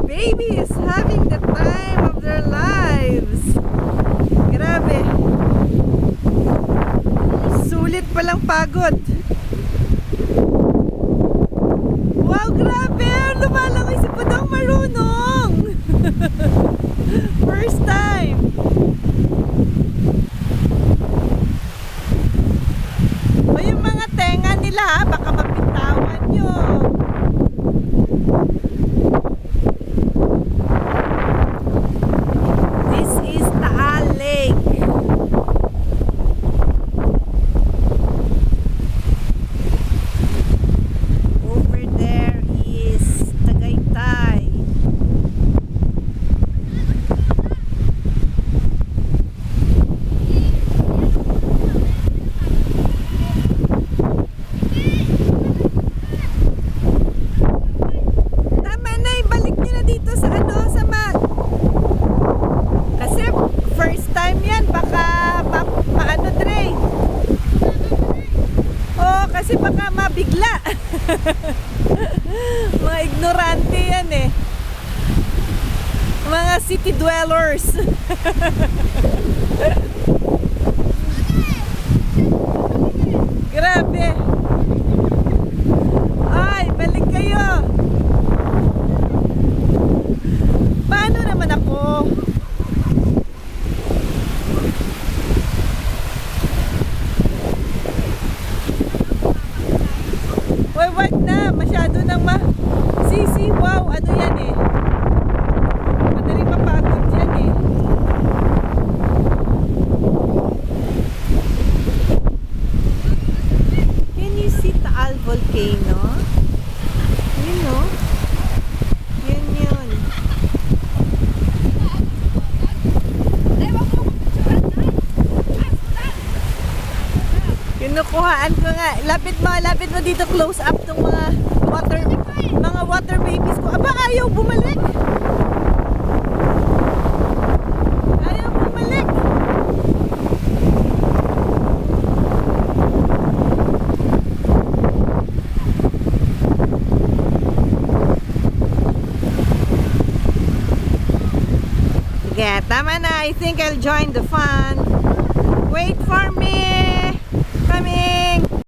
Baby is having the time of their lives. Grabe. Sulit palang pagod. Wow, grabe. Lumalangoy si Pudong marunong. First time. O yung mga tenga nila, baka mapitawan nyo. Kasi baka mabigla. Mga ignorante yan eh. Mga city dwellers. Grabe. Ay, balik kayo. Paano naman ako? Uy, wag na. Masyado nang sisi, wow, ano yan eh. Madali mapagod yan eh. Can you see Taal Volcano? Yun no? Yun yun. Kinukuhaan ko nga. Lapit mo dito, close up tong mga water babies ko. Aba, ayaw bumalik. Ayaw bumalik. Sige, tama na. I think I'll join the fun. Wait for me.